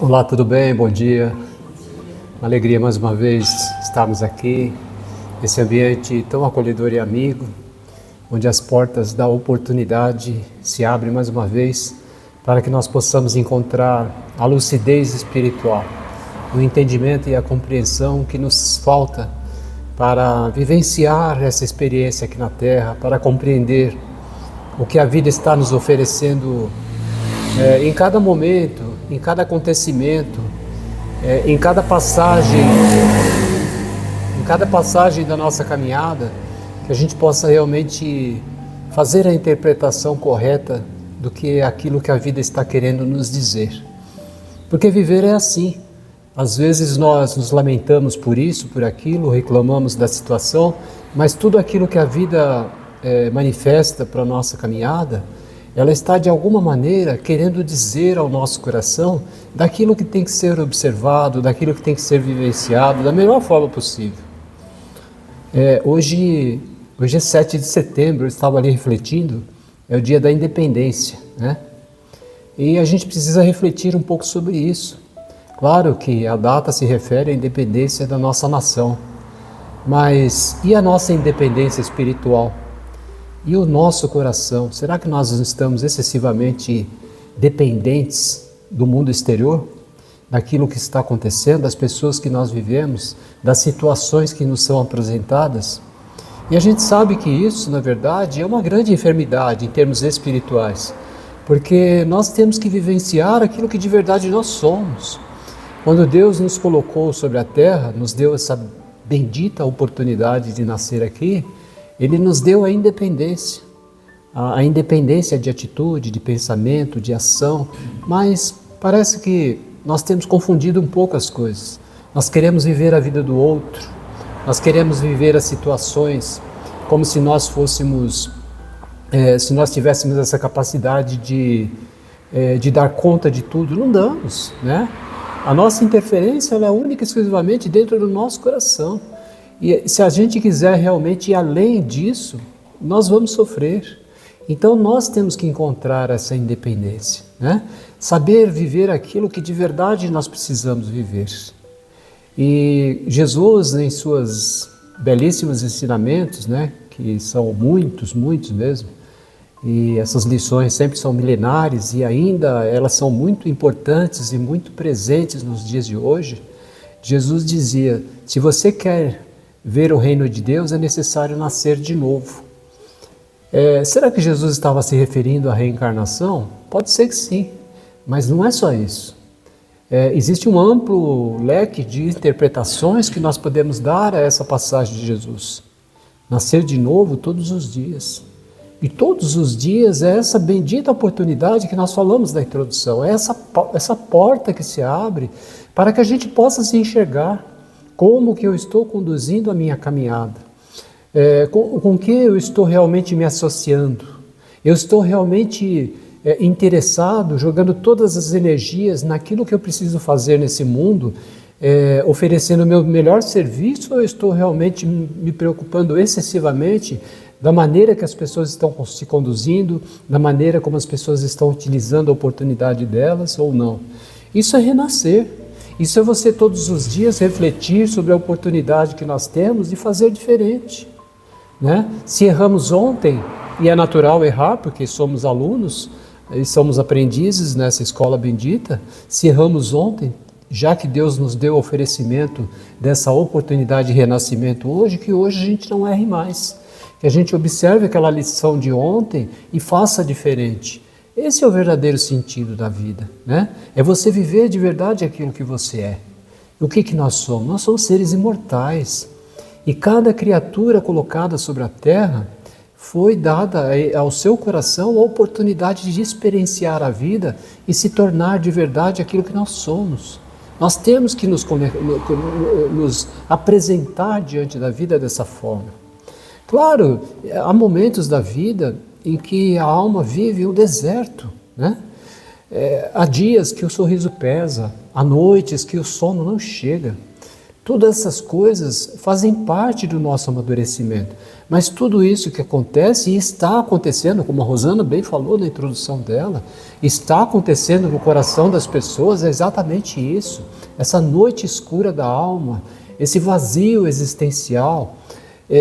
Olá, tudo bem? Bom dia. Uma alegria mais uma vez estarmos aqui, nesse ambiente tão acolhedor e amigo, onde as portas da oportunidade se abrem mais uma vez para que nós possamos encontrar a lucidez espiritual, o entendimento e a compreensão que nos falta para vivenciar essa experiência aqui na Terra, para compreender o que a vida está nos oferecendo em cada momento, em cada acontecimento, em cada passagem da nossa caminhada, que a gente possa realmente fazer a interpretação correta do que é aquilo que a vida está querendo nos dizer. Porque viver é assim. Às vezes nós nos lamentamos por isso, por aquilo, reclamamos da situação, mas tudo aquilo que a vida manifesta para a nossa caminhada, ela está de alguma maneira querendo dizer ao nosso coração daquilo que tem que ser observado, daquilo que tem que ser vivenciado da melhor forma possível. Hoje é 7 de setembro, eu estava ali refletindo, é o dia da independência, né? E a gente precisa refletir um pouco sobre isso. Claro que a data se refere à independência da nossa nação, mas e a nossa independência espiritual? E o nosso coração? Será que nós estamos excessivamente dependentes do mundo exterior? Daquilo que está acontecendo, das pessoas que nós vivemos, das situações que nos são apresentadas? E a gente sabe que isso, na verdade, é uma grande enfermidade em termos espirituais, porque nós temos que vivenciar aquilo que de verdade nós somos. Quando Deus nos colocou sobre a terra, nos deu essa bendita oportunidade de nascer aqui, Ele nos deu a independência de atitude, de pensamento, de ação, mas parece que nós temos confundido um pouco as coisas. Nós queremos viver a vida do outro, nós queremos viver as situações como se nós fôssemos, se nós tivéssemos essa capacidade de dar conta de tudo. Não damos, né? A nossa interferência ela é única e exclusivamente dentro do nosso coração. E se a gente quiser realmente ir além disso, nós vamos sofrer. Então nós temos que encontrar essa independência, né? Saber viver aquilo que de verdade nós precisamos viver. E Jesus, em suas belíssimos ensinamentos, né, que são muitos mesmo, e essas lições sempre são milenares e ainda elas são muito importantes e muito presentes nos dias de hoje, Jesus dizia: se você quer ver o reino de Deus, é necessário nascer de novo. Será que Jesus estava se referindo à reencarnação? Pode ser que sim, mas não é só isso. Existe um amplo leque de interpretações que nós podemos dar a essa passagem de Jesus. Nascer de novo todos os dias. E todos os dias é essa bendita oportunidade que nós falamos na introdução, é essa porta que se abre para que a gente possa se enxergar. Como que eu estou conduzindo a minha caminhada? Com que eu estou realmente me associando? Eu estou realmente interessado, jogando todas as energias naquilo que eu preciso fazer nesse mundo, oferecendo o meu melhor serviço, ou eu estou realmente me preocupando excessivamente da maneira que as pessoas estão se conduzindo, da maneira como as pessoas estão utilizando a oportunidade delas ou não? Isso é renascer. Isso é você todos os dias refletir sobre a oportunidade que nós temos de fazer diferente, né? Se erramos ontem, e é natural errar porque somos alunos e somos aprendizes nessa escola bendita, se erramos ontem, já que Deus nos deu o oferecimento dessa oportunidade de renascimento hoje, que hoje a gente não erre mais, que a gente observe aquela lição de ontem e faça diferente. Esse é o verdadeiro sentido da vida, né? É você viver de verdade aquilo que você é. O que nós somos? Nós somos seres imortais. E cada criatura colocada sobre a terra foi dada ao seu coração a oportunidade de experienciar a vida e se tornar de verdade aquilo que nós somos. Nós temos que nos apresentar diante da vida dessa forma. Claro, há momentos da vida em que a alma vive um deserto, né? Há dias que o sorriso pesa, há noites que o sono não chega, Todas essas coisas fazem parte do nosso amadurecimento. Mas tudo isso que acontece e está acontecendo, como a Rosana bem falou na introdução dela, está acontecendo no coração das pessoas, é exatamente isso. Essa noite escura da alma, esse vazio existencial,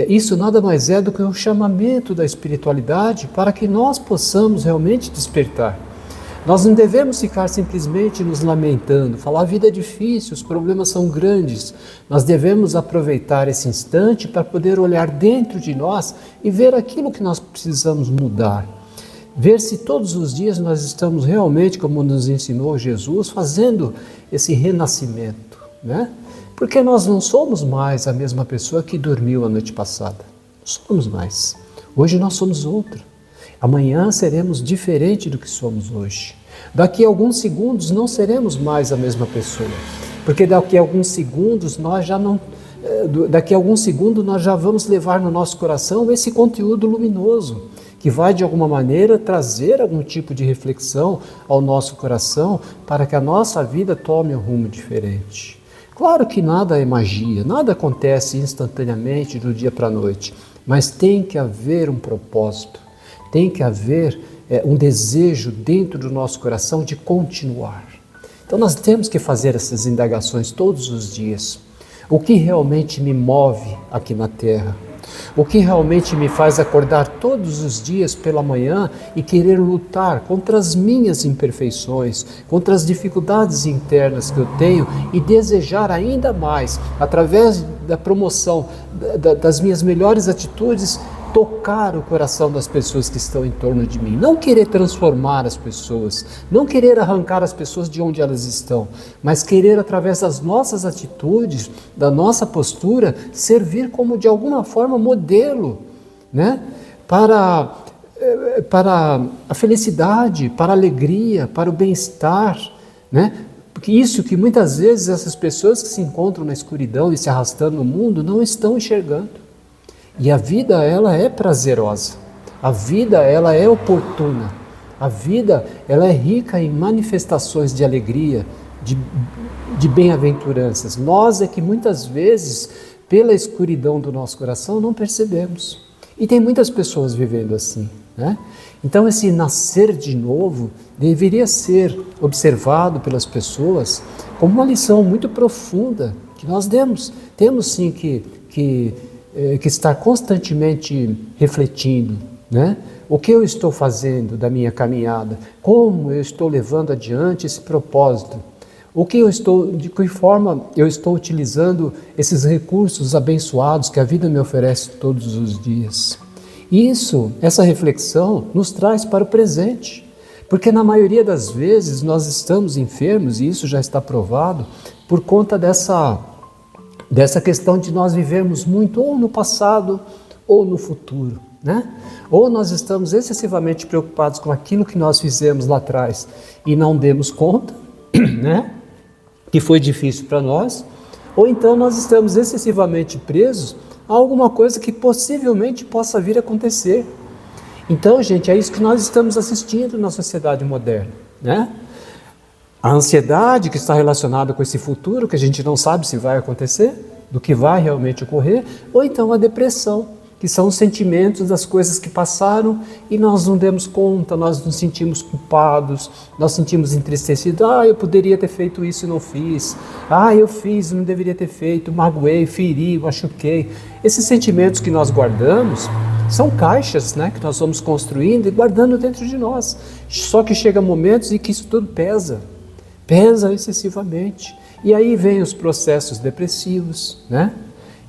isso nada mais é do que um chamamento da espiritualidade para que nós possamos realmente despertar. Nós não devemos ficar simplesmente nos lamentando, falar a vida é difícil, os problemas são grandes. Nós devemos aproveitar esse instante para poder olhar dentro de nós e ver aquilo que nós precisamos mudar. Ver se todos os dias nós estamos realmente, como nos ensinou Jesus, fazendo esse renascimento, né? Porque nós não somos mais a mesma pessoa que dormiu a noite passada. Não somos mais. Hoje nós somos outro. Amanhã seremos diferente do que somos hoje. Daqui a alguns segundos não seremos mais a mesma pessoa, porque daqui a alguns segundos nós já vamos levar no nosso coração esse conteúdo luminoso, que vai de alguma maneira trazer algum tipo de reflexão ao nosso coração para que a nossa vida tome um rumo diferente. Claro que nada é magia, nada acontece instantaneamente do dia para a noite, mas tem que haver um propósito. Tem que haver um desejo dentro do nosso coração de continuar. Então nós temos que fazer essas indagações todos os dias. O que realmente me move aqui na Terra? O que realmente me faz acordar todos os dias pela manhã e querer lutar contra as minhas imperfeições, contra as dificuldades internas que eu tenho e desejar ainda mais, através da promoção das minhas melhores atitudes, tocar o coração das pessoas que estão em torno de mim. Não querer transformar as pessoas, não querer arrancar as pessoas de onde elas estão, mas querer, através das nossas atitudes, da nossa postura, servir como de alguma forma modelo, né? Para a felicidade, para a alegria, para o bem-estar, né? Porque isso que muitas vezes essas pessoas que se encontram na escuridão e se arrastando no mundo não estão enxergando. E a vida, ela é prazerosa, a vida, ela é oportuna, a vida, ela é rica em manifestações de alegria, de bem-aventuranças. Nós é que muitas vezes, pela escuridão do nosso coração, não percebemos. E tem muitas pessoas vivendo assim, né? Então esse nascer de novo deveria ser observado pelas pessoas como uma lição muito profunda que nós temos sim que estar constantemente refletindo, né? O que eu estou fazendo da minha caminhada, como eu estou levando adiante esse propósito, de que forma eu estou utilizando esses recursos abençoados que a vida me oferece todos os dias. Essa reflexão nos traz para o presente, porque na maioria das vezes nós estamos enfermos, e isso já está provado, por conta dessa questão de nós vivermos muito ou no passado ou no futuro, né? Ou nós estamos excessivamente preocupados com aquilo que nós fizemos lá atrás e não demos conta, né? Que foi difícil para nós, ou então nós estamos excessivamente presos a alguma coisa que possivelmente possa vir a acontecer. Então, gente, é isso que nós estamos assistindo na sociedade moderna, né? A ansiedade que está relacionada com esse futuro, que a gente não sabe se vai acontecer, do que vai realmente ocorrer, ou então a depressão, que são os sentimentos das coisas que passaram e nós não demos conta, nós nos sentimos culpados, nós sentimos entristecidos. Eu poderia ter feito isso e não fiz. Eu fiz e não deveria ter feito, magoei, feri, machuquei. Esses sentimentos que nós guardamos são caixas, né, que nós vamos construindo e guardando dentro de nós. Só que chega momentos em que isso tudo pesa excessivamente. E aí vem os processos depressivos, né?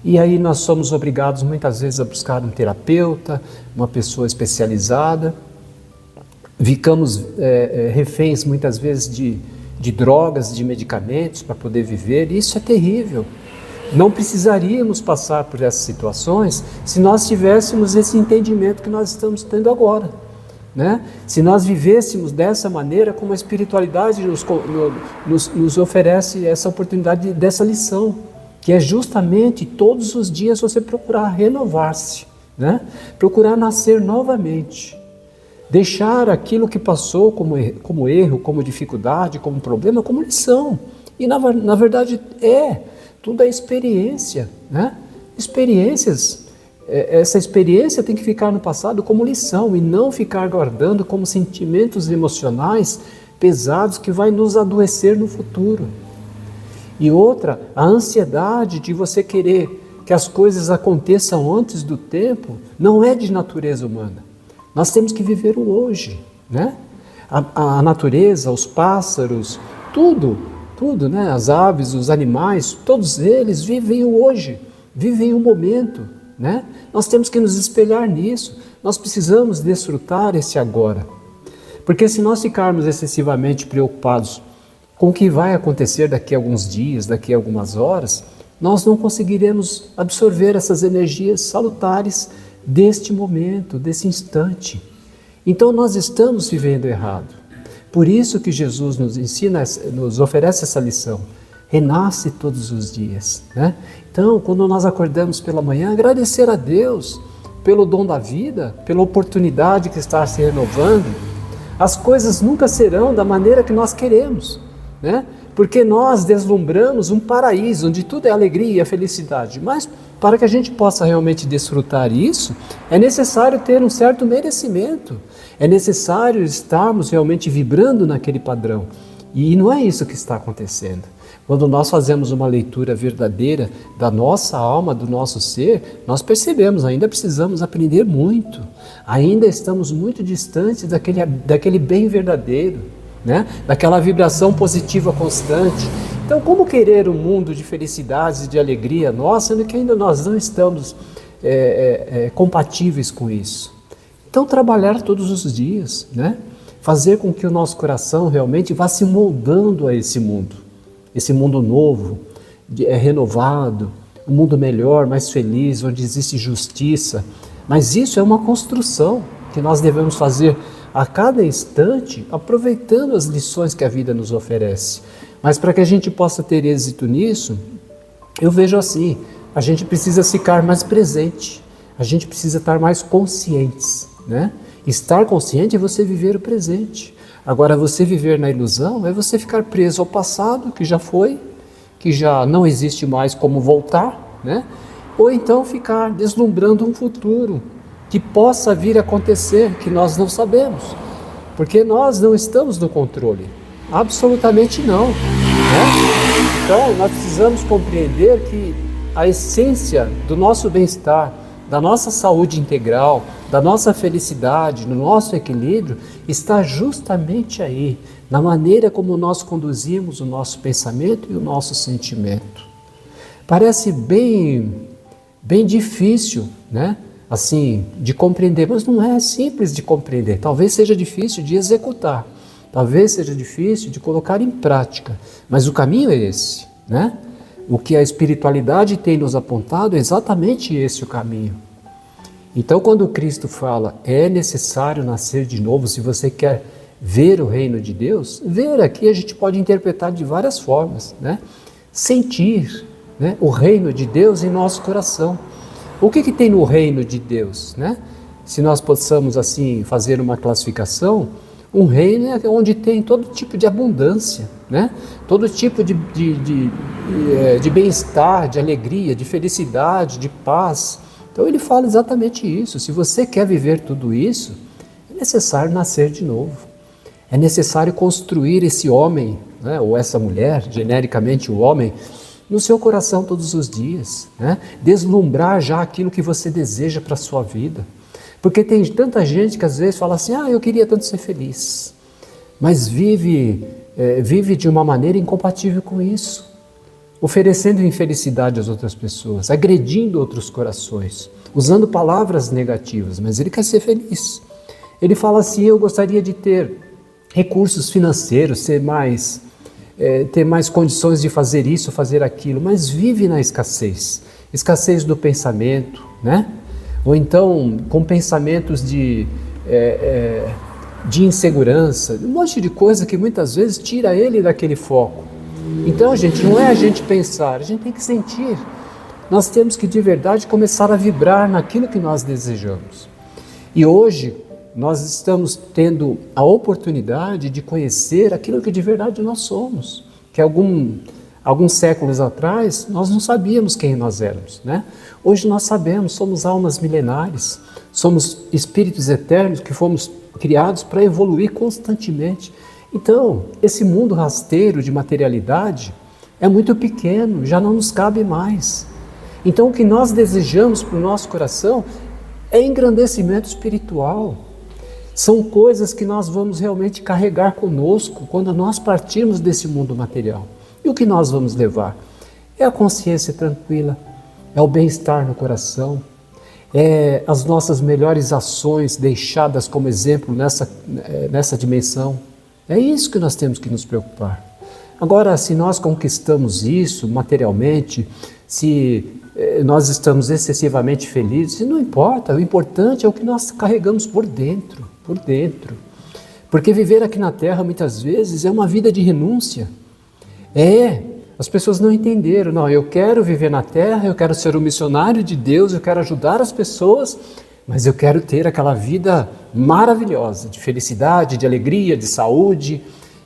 E aí nós somos obrigados muitas vezes a buscar um terapeuta, uma pessoa especializada. Ficamos reféns muitas vezes de drogas, de medicamentos para poder viver. E isso é terrível. Não precisaríamos passar por essas situações se nós tivéssemos esse entendimento que nós estamos tendo agora, né? Se nós vivêssemos dessa maneira, como a espiritualidade nos oferece essa oportunidade dessa lição, que é justamente todos os dias você procurar renovar-se, né? Procurar nascer novamente, deixar aquilo que passou como erro, como dificuldade, como problema, como lição. E na verdade tudo é experiência, né? Experiências. Essa experiência tem que ficar no passado como lição e não ficar guardando como sentimentos emocionais pesados que vai nos adoecer no futuro. E outra, a ansiedade de você querer que as coisas aconteçam antes do tempo, não é de natureza humana. Nós temos que viver o hoje, né? A natureza, os pássaros, tudo, né? As aves, os animais, todos eles vivem o hoje, vivem o momento, né? Nós temos que nos espelhar nisso, nós precisamos desfrutar esse agora. Porque se nós ficarmos excessivamente preocupados com o que vai acontecer daqui a alguns dias, daqui a algumas horas, nós não conseguiremos absorver essas energias salutares deste momento, desse instante. Então nós estamos vivendo errado. Por isso que Jesus nos ensina, nos oferece essa lição. Renasce todos os dias, né? Então, quando nós acordamos pela manhã, agradecer a Deus pelo dom da vida, pela oportunidade que está se renovando. As coisas nunca serão da maneira que nós queremos, né? Porque nós deslumbramos um paraíso onde tudo é alegria e felicidade, mas para que a gente possa realmente desfrutar isso, é necessário ter um certo merecimento, é necessário estarmos realmente vibrando naquele padrão, e não é isso que está acontecendo. Quando nós fazemos uma leitura verdadeira da nossa alma, do nosso ser, nós percebemos, ainda precisamos aprender muito, ainda estamos muito distantes daquele bem verdadeiro, né? Daquela vibração positiva constante. Então, como querer um mundo de felicidades e de alegria nossa, sendo que ainda nós não estamos compatíveis com isso? Então, trabalhar todos os dias, né? Fazer com que o nosso coração realmente vá se moldando a esse mundo novo, renovado, um mundo melhor, mais feliz, onde existe justiça. Mas isso é uma construção que nós devemos fazer a cada instante, aproveitando as lições que a vida nos oferece. Mas para que a gente possa ter êxito nisso, eu vejo assim, a gente precisa ficar mais presente, a gente precisa estar mais conscientes, né? Estar consciente é você viver o presente. Agora, você viver na ilusão é você ficar preso ao passado, que já foi, que já não existe mais como voltar, né? Ou então ficar deslumbrando um futuro que possa vir a acontecer, que nós não sabemos, porque nós não estamos no controle, absolutamente não, né? Então, nós precisamos compreender que a essência do nosso bem-estar, da nossa saúde integral, da nossa felicidade, no nosso equilíbrio, está justamente aí, na maneira como nós conduzimos o nosso pensamento e o nosso sentimento. Parece bem difícil, né? Assim, de compreender, mas não é simples de compreender. Talvez seja difícil de executar, talvez seja difícil de colocar em prática, mas o caminho é esse, né? O que a espiritualidade tem nos apontado é exatamente esse o caminho. Então, quando Cristo fala, é necessário nascer de novo, se você quer ver o reino de Deus, ver aqui a gente pode interpretar de várias formas, né? Sentir, né, o reino de Deus em nosso coração. O que tem no reino de Deus, né? Se nós possamos assim fazer uma classificação, um reino é onde tem todo tipo de abundância, né? Todo tipo de bem-estar, de alegria, de felicidade, de paz. Então ele fala exatamente isso. Se você quer viver tudo isso, é necessário nascer de novo. É necessário construir esse homem, né, ou essa mulher, genericamente o homem, no seu coração todos os dias, né? Deslumbrar já aquilo que você deseja para a sua vida. Porque tem tanta gente que às vezes fala assim, eu queria tanto ser feliz, mas vive de uma maneira incompatível com isso, oferecendo infelicidade às outras pessoas, agredindo outros corações, usando palavras negativas, mas ele quer ser feliz. Ele fala assim, eu gostaria de ter recursos financeiros, ter mais condições de fazer isso, fazer aquilo, mas vive na escassez do pensamento, né? Ou então com pensamentos de insegurança, um monte de coisa que muitas vezes tira ele daquele foco. Então, gente, não é a gente pensar, a gente tem que sentir. Nós temos que de verdade começar a vibrar naquilo que nós desejamos. E hoje nós estamos tendo a oportunidade de conhecer aquilo que de verdade nós somos, que Alguns séculos atrás, nós não sabíamos quem nós éramos, né? Hoje nós sabemos, somos almas milenares, somos espíritos eternos que fomos criados para evoluir constantemente. Então, esse mundo rasteiro de materialidade é muito pequeno, já não nos cabe mais. Então, o que nós desejamos para o nosso coração é engrandecimento espiritual. São coisas que nós vamos realmente carregar conosco quando nós partirmos desse mundo material. E o que nós vamos levar? É a consciência tranquila, é o bem-estar no coração, é as nossas melhores ações deixadas como exemplo nessa dimensão. É isso que nós temos que nos preocupar. Agora, se nós conquistamos isso materialmente, se nós estamos excessivamente felizes, não importa, o importante é o que nós carregamos por dentro. Porque viver aqui na Terra muitas vezes é uma vida de renúncia. As pessoas não entenderam, não, eu quero viver na Terra, eu quero ser um missionário de Deus, eu quero ajudar as pessoas, mas eu quero ter aquela vida maravilhosa, de felicidade, de alegria, de saúde.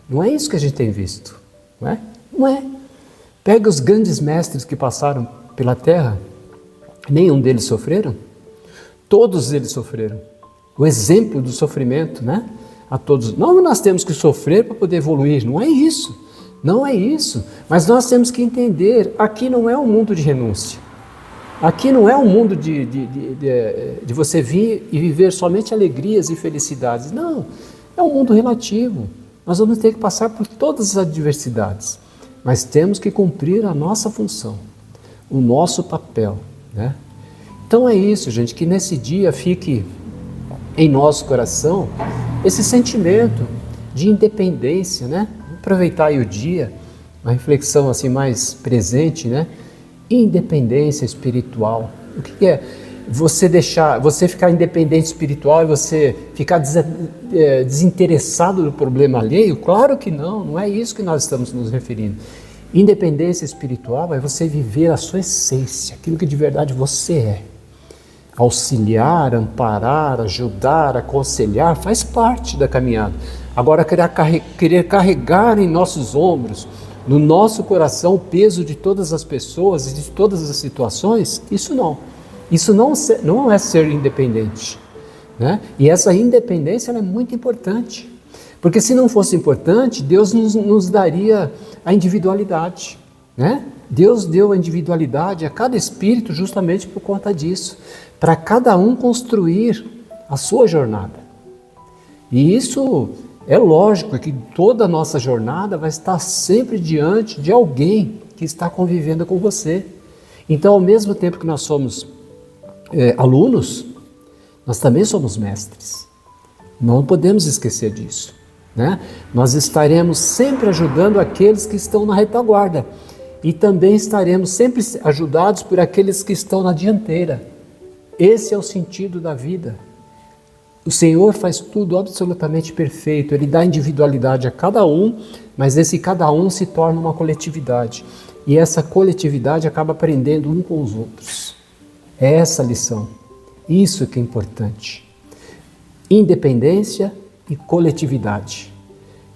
Não é isso que a gente tem visto, não é? Não é. Pega os grandes mestres que passaram pela Terra, nenhum deles sofreram? Todos eles sofreram. O exemplo do sofrimento, né? A todos. Não, nós temos que sofrer para poder evoluir, não é isso. Não é isso. Mas nós temos que entender, aqui não é um mundo de renúncia. Aqui não é um mundo de você vir e viver somente alegrias e felicidades. Não, é um mundo relativo. Nós vamos ter que passar por todas as adversidades. Mas temos que cumprir a nossa função, o nosso papel, né? Então é isso, gente, que nesse dia fique em nosso coração esse sentimento de independência, né? Aproveitar aí o dia, uma reflexão assim mais presente, né? Independência espiritual. O que é você ficar independente espiritual e você ficar desinteressado do problema alheio? Claro que não é isso que nós estamos nos referindo. Independência espiritual é você viver a sua essência, aquilo que de verdade você é. Auxiliar, amparar, ajudar, aconselhar, faz parte da caminhada. Agora, querer carregar em nossos ombros, no nosso coração, o peso de todas as pessoas e de todas as situações, isso não. Isso não é ser independente, né? E essa independência ela é muito importante. Porque se não fosse importante, Deus nos daria a individualidade, né? Deus deu a individualidade a cada espírito justamente por conta disso, para cada um construir a sua jornada. E isso é lógico que toda a nossa jornada vai estar sempre diante de alguém que está convivendo com você. Então, ao mesmo tempo que nós somos alunos, nós também somos mestres. Não podemos esquecer disso, né? Nós estaremos sempre ajudando aqueles que estão na retaguarda e também estaremos sempre ajudados por aqueles que estão na dianteira. Esse é o sentido da vida. O Senhor faz tudo absolutamente perfeito, Ele dá individualidade a cada um, mas esse cada um se torna uma coletividade. E essa coletividade acaba aprendendo um com os outros. É essa a lição. Isso que é importante. Independência e coletividade.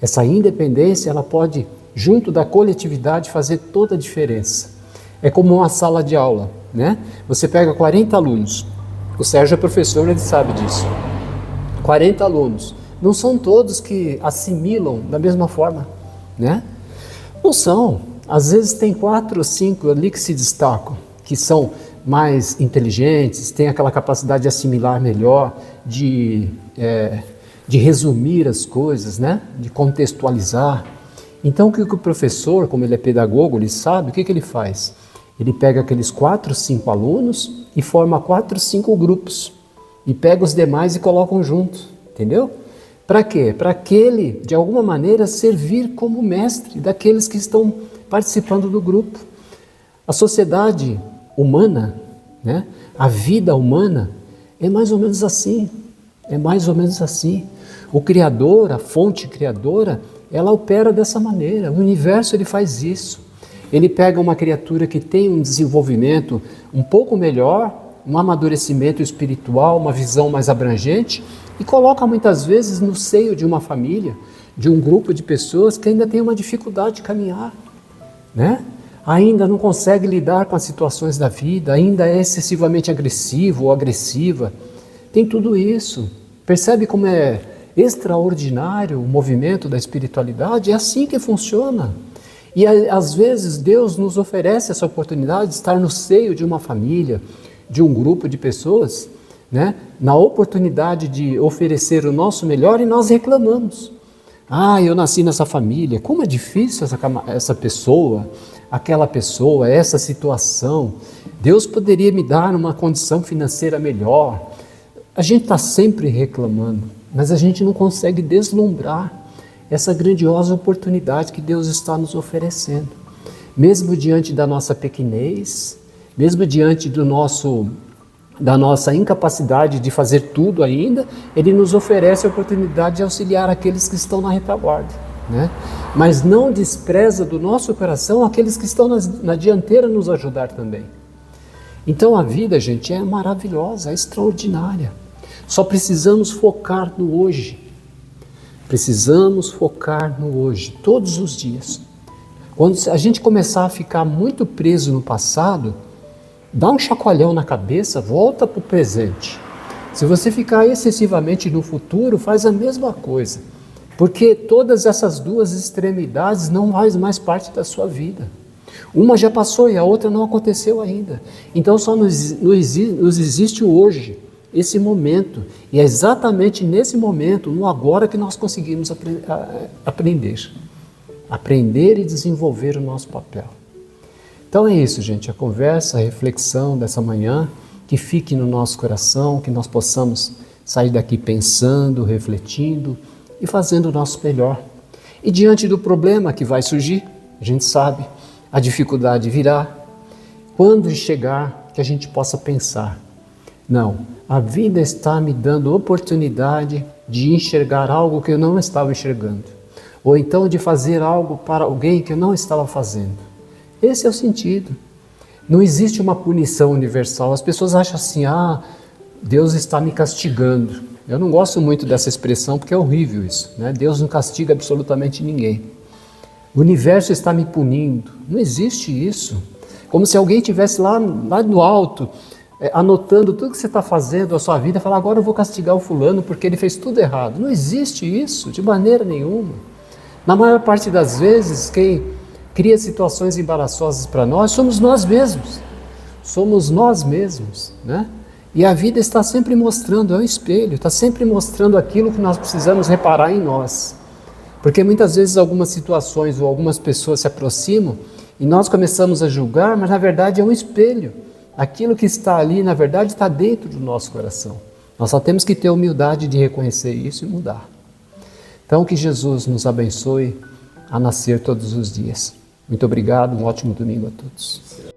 Essa independência, ela pode, junto da coletividade, fazer toda a diferença. É como uma sala de aula, né? Você pega 40 alunos. O Sérgio é professor, ele sabe disso. 40 alunos. Não são todos que assimilam da mesma forma, né? Não são. Às vezes tem 4 ou 5 ali que se destacam, que são mais inteligentes, têm aquela capacidade de assimilar melhor, de resumir as coisas, né? De contextualizar. Então o que o professor, como ele é pedagogo, ele sabe, o que ele faz? Ele pega aqueles 4, 5 alunos e forma 4, 5 grupos. E pega os demais e colocam junto, entendeu? Para quê? Para que ele, de alguma maneira, servir como mestre daqueles que estão participando do grupo. A sociedade humana, né? A vida humana é mais ou menos assim. É mais ou menos assim. O Criador, a fonte criadora, ela opera dessa maneira. O universo ele faz isso. Ele pega uma criatura que tem um desenvolvimento um pouco melhor, um amadurecimento espiritual, uma visão mais abrangente e coloca muitas vezes no seio de uma família, de um grupo de pessoas que ainda tem uma dificuldade de caminhar. né? Ainda não consegue lidar com as situações da vida, ainda é excessivamente agressivo ou agressiva. Tem tudo isso. Percebe como é extraordinário o movimento da espiritualidade? É assim que funciona. E às vezes Deus nos oferece essa oportunidade de estar no seio de uma família, de um grupo de pessoas, né? Na oportunidade de oferecer o nosso melhor, e nós reclamamos. Eu nasci nessa família, como é difícil essa pessoa, aquela pessoa, essa situação. Deus poderia me dar uma condição financeira melhor. A gente está sempre reclamando, mas a gente não consegue deslumbrar essa grandiosa oportunidade que Deus está nos oferecendo. Mesmo diante da nossa pequenez, mesmo diante da nossa incapacidade de fazer tudo ainda, Ele nos oferece a oportunidade de auxiliar aqueles que estão na retaguarda, né? Mas não despreza do nosso coração aqueles que estão na dianteira nos ajudar também. Então a vida, gente, é maravilhosa, é extraordinária. Só precisamos focar no hoje. Precisamos focar no hoje, todos os dias. Quando a gente começar a ficar muito preso no passado, dá um chacoalhão na cabeça, volta para o presente. Se você ficar excessivamente no futuro, faz a mesma coisa. Porque todas essas duas extremidades não fazem mais parte da sua vida. Uma já passou e a outra não aconteceu ainda. Então só nos existe o hoje, esse momento. E é exatamente nesse momento, no agora, que nós conseguimos aprender. Aprender e desenvolver o nosso papel. Então é isso, gente, a conversa, a reflexão dessa manhã, que fique no nosso coração, que nós possamos sair daqui pensando, refletindo e fazendo o nosso melhor. E diante do problema que vai surgir, a gente sabe, a dificuldade virá. Quando chegar, que a gente possa pensar, não, a vida está me dando oportunidade de enxergar algo que eu não estava enxergando, ou então de fazer algo para alguém que eu não estava fazendo. Esse é o sentido. Não existe uma punição universal. As pessoas acham assim, Deus está me castigando. Eu não gosto muito dessa expressão porque é horrível isso, né? Deus não castiga absolutamente ninguém. O universo está me punindo. Não existe isso. Como se alguém estivesse lá no alto, anotando tudo que você está fazendo, a sua vida, e falar, agora eu vou castigar o fulano porque ele fez tudo errado. Não existe isso, de maneira nenhuma. Na maior parte das vezes, quem cria situações embaraçosas para nós somos nós mesmos. Somos nós mesmos, né? E a vida está sempre mostrando, é um espelho, está sempre mostrando aquilo que nós precisamos reparar em nós. Porque muitas vezes algumas situações ou algumas pessoas se aproximam e nós começamos a julgar, mas na verdade é um espelho. Aquilo que está ali, na verdade, está dentro do nosso coração. Nós só temos que ter a humildade de reconhecer isso e mudar. Então que Jesus nos abençoe a nascer todos os dias. Muito obrigado, um ótimo domingo a todos.